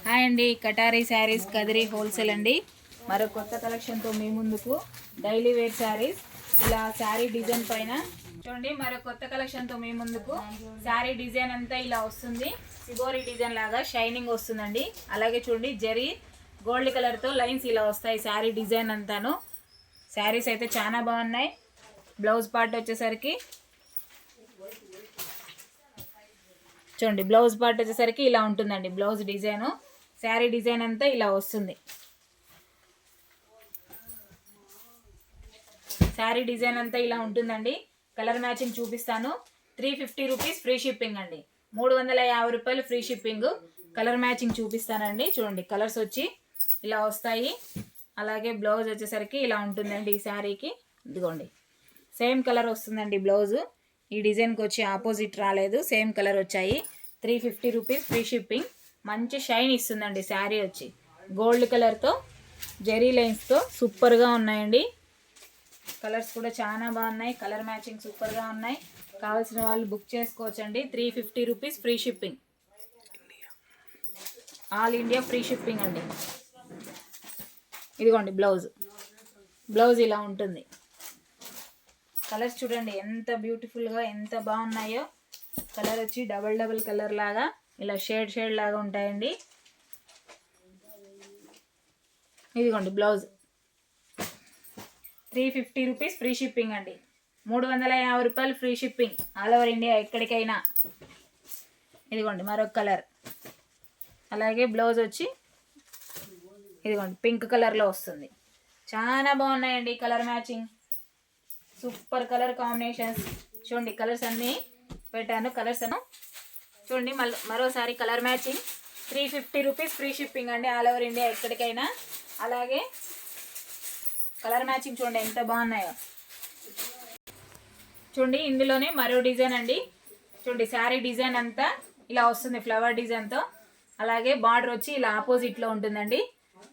Hi అండి, కటారీ saris Kadiri wholesale అండి. మరో కొత్త కలెక్షన్తో మీ ముందుకు డైలీ వేర్ శారీస్ ఇలా శారీ డిజైన్ పైన చూడండి. మరో కొత్త కలెక్షన్తో మీ ముందుకు శారీ డిజైన్ అంతా ఇలా వస్తుంది. సిబోరి డిజైన్ లాగా షైనింగ్ వస్తుందండి. అలాగే చూడండి జరీ గోల్డ్ కలర్తో లైన్స్ ఇలా వస్తాయి శారీ డిజైన్ అంతాను. శారీస్ అయితే చాలా బాగున్నాయి. బ్లౌజ్ పార్ట్ వచ్చేసరికి చూడండి, బ్లౌజ్ పార్ట్ వచ్చేసరికి ఇలా ఉంటుందండి. బ్లౌజ్ డిజైను శారీ డిజైన్ అంతా ఇలా వస్తుంది. శారీ డిజైన్ అంతా ఇలా ఉంటుందండి. కలర్ మ్యాచింగ్ చూపిస్తాను. 350 రూపీస్ ఫ్రీ షిప్పింగ్ అండి. 350 రూపాయలు ఫ్రీ షిప్పింగ్. కలర్ మ్యాచింగ్ చూపిస్తానండి. చూడండి కలర్స్ వచ్చి ఇలా వస్తాయి. అలాగే బ్లౌజ్ వచ్చేసరికి ఇలా ఉంటుందండి. ఈ శారీకి ఇదిగోండి సేమ్ కలర్ వస్తుందండి బ్లౌజు. ఈ డిజైన్కి వచ్చి ఆపోజిట్ రాలేదు, సేమ్ కలర్ వచ్చాయి. 350 రూపీస్ ఫ్రీ షిప్పింగ్. మంచి షైన్ ఇస్తుందండి శారీ వచ్చి. గోల్డ్ కలర్తో జెరీ లైన్స్తో సూపర్గా ఉన్నాయండి. కలర్స్ కూడా చాలా బాగున్నాయి. కలర్ మ్యాచింగ్ సూపర్గా ఉన్నాయి. కావాల్సిన వాళ్ళు బుక్ చేసుకోవచ్చండి. 350 rupees free shipping. All India free shipping అండి. ఇదిగోండి బ్లౌజ్ ఇలా ఉంటుంది. కలర్స్ చూడండి ఎంత బ్యూటిఫుల్గా ఎంత బాగున్నాయో. కలర్ వచ్చి డబల్ కలర్ లాగా ఇలా షేడ్ లాగా ఉంటాయండి. ఇదిగోండి బ్లౌజ్. 350 రూపీస్ ఫ్రీ షిప్పింగ్ అండి. 350 రూపాయలు free shipping all over India ఎక్కడికైనా. ఇదిగోండి మరొక కలర్. అలాగే బ్లౌజ్ వచ్చి ఇదిగోండి పింక్ కలర్లో వస్తుంది. చాలా బాగున్నాయండి colour matching. Super colour combinations. చూడండి కలర్స్ అన్నీ పెట్టాను. కలర్స్ అను చూడండి. మరోసారి colour matching. 350 rupees free shipping అండి ఆల్ ఓవర్ ఇండియా ఎక్కడికైనా. అలాగే కలర్ మ్యాచింగ్ చూడండి ఎంత బాగున్నాయో. చూడండి ఇందులోనే మరో డిజైన్ అండి. చూడండి శారీ డిజైన్ అంతా ఇలా వస్తుంది ఫ్లవర్ డిజైన్తో. అలాగే బార్డర్ వచ్చి ఇలా ఆపోజిట్లో ఉంటుందండి.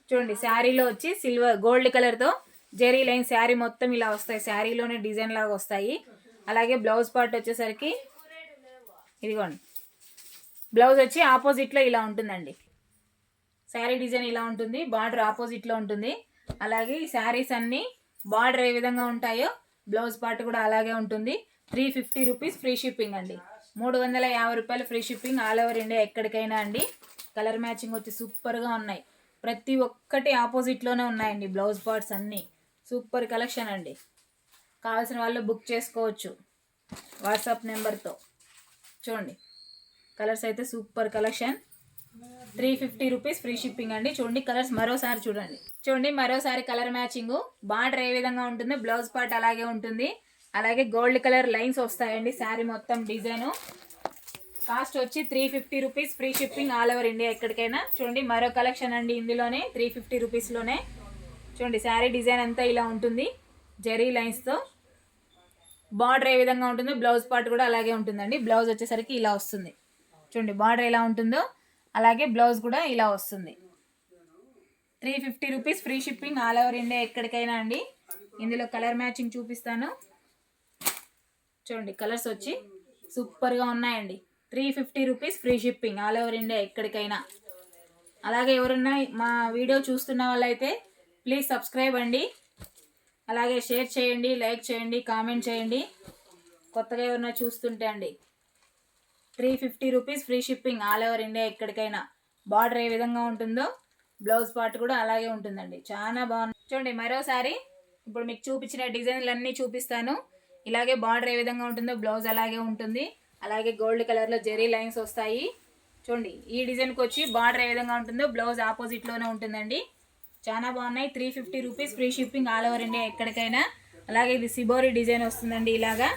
చూడండి శారీలో వచ్చి సిల్వర్ గోల్డ్ కలర్తో జెరీ లైన్ శారీ మొత్తం ఇలా వస్తాయి. శారీలోనే డిజైన్ లాగా వస్తాయి. అలాగే బ్లౌజ్ పార్ట్ వచ్చేసరికి ఇదిగోండి బ్లౌజ్ వచ్చి ఆపోజిట్లో ఇలా ఉంటుందండి. శారీ డిజైన్ ఇలా ఉంటుంది. బార్డర్ ఆపోజిట్లో ఉంటుంది. అలాగే ఈ శారీస్ అన్నీ బార్డర్ ఏ విధంగా ఉంటాయో బ్లౌజ్ పార్ట్ కూడా అలాగే ఉంటుంది. 350 రూపీస్ ఫ్రీ షిప్పింగ్ అండి. 350 రూపాయలు free shipping all over India ఎక్కడికైనా అండి. కలర్ మ్యాచింగ్ వచ్చి సూపర్గా ఉన్నాయి. ప్రతి ఒక్కటి ఆపోజిట్లోనే ఉన్నాయండి బ్లౌజ్ పార్ట్స్ అన్నీ. సూపర్ కలెక్షన్ అండి. కావాల్సిన వాళ్ళు బుక్ చేసుకోవచ్చు వాట్సాప్ నెంబర్తో. చూడండి కలర్స్ అయితే super collection. 350 rupees free shipping అండి. చూడండి కలర్స్ మరోసారి చూడండి మరోసారి కలర్ మ్యాచింగ్. బార్డర్ ఏ విధంగా ఉంటుందో బ్లౌజ్ పార్ట్ అలాగే ఉంటుంది. అలాగే గోల్డ్ కలర్ లైన్స్ వస్తాయండి శారీ మొత్తం డిజైను. కాస్ట్ వచ్చి 350 rupees free shipping all over India ఎక్కడికైనా. చూడండి మరో కలెక్షన్ అండి ఇందులోనే 350 రూపీస్లోనే. చూడండి శారీ డిజైన్ అంతా ఇలా ఉంటుంది జెరీ లైన్స్తో. బార్డర్ ఏ విధంగా ఉంటుందో బ్లౌజ్ పార్ట్ కూడా అలాగే ఉంటుందండి. బ్లౌజ్ వచ్చేసరికి ఇలా వస్తుంది. చూడండి బార్డర్ ఎలా ఉంటుందో అలాగే బ్లౌజ్ కూడా ఇలా వస్తుంది. 350 rupees free shipping all over India ఎక్కడికైనా అండి. ఇందులో కలర్ మ్యాచింగ్ చూపిస్తాను. చూడండి కలర్స్ వచ్చి సూపర్గా ఉన్నాయండి. 350 rupees free shipping all over India ఎక్కడికైనా. అలాగే ఎవరన్నా మా వీడియో చూస్తున్న వాళ్ళైతే ప్లీజ్ సబ్స్క్రైబ్ అండి. అలాగే షేర్ చేయండి, లైక్ చేయండి, కామెంట్ చేయండి. కొత్తగా ఎవరన్నా చూస్తుంటే అండి. 350 rupees free shipping all over India ఎక్కడికైనా. బార్డర్ ఏ విధంగా ఉంటుందో బ్లౌజ్ పార్ట్ కూడా అలాగే ఉంటుందండి. చాలా బాగుంది. చూడండి మరోసారి ఇప్పుడు మీకు చూపించిన డిజైన్లన్నీ చూపిస్తాను. ఇలాగే బార్డర్ ఏ విధంగా ఉంటుందో బ్లౌజ్ అలాగే ఉంటుంది. అలాగే గోల్డ్ కలర్లో జెరీ లైన్స్ వస్తాయి. చూడండి ఈ డిజైన్కి వచ్చి బార్డర్ ఏ విధంగా ఉంటుందో బ్లౌజ్ ఆపోజిట్లోనే ఉంటుందండి. చాలా బాగున్నాయి. 350 rupees free shipping all over India ఎక్కడికైనా. అలాగే ఇది సిబోరి డిజైన్ వస్తుందండి. ఇలాగా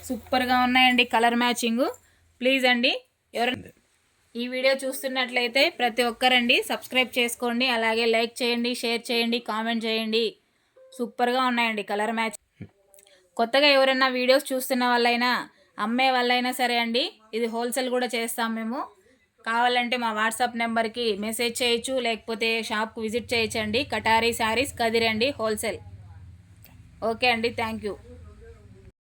సూపర్గా ఉన్నాయండి కలర్ మ్యాచింగ్. ప్లీజ్ అండి ఎవరైనా ఈ వీడియో చూస్తున్నట్లయితే ప్రతి ఒక్కరండి సబ్స్క్రైబ్ చేసుకోండి. అలాగే లైక్ చేయండి, షేర్ చేయండి, కామెంట్ చేయండి. సూపర్గా ఉన్నాయండి కలర్ మ్యాచింగ్. కొత్తగా ఎవరైనా వీడియోస్ చూస్తున్న వాళ్ళైనా అమ్మే వాళ్ళైనా సరే అండి, ఇది హోల్సేల్ కూడా చేస్తాం మేము. కావాలంటే మా వాట్సాప్ నెంబర్కి మెసేజ్ చేయొచ్చు, లేకపోతే షాప్కి విజిట్ చేయొచ్చండి. కటారీ శారీస్ కదిరి అండి హోల్సేల్. ఓకే అండి, థ్యాంక్ యూ.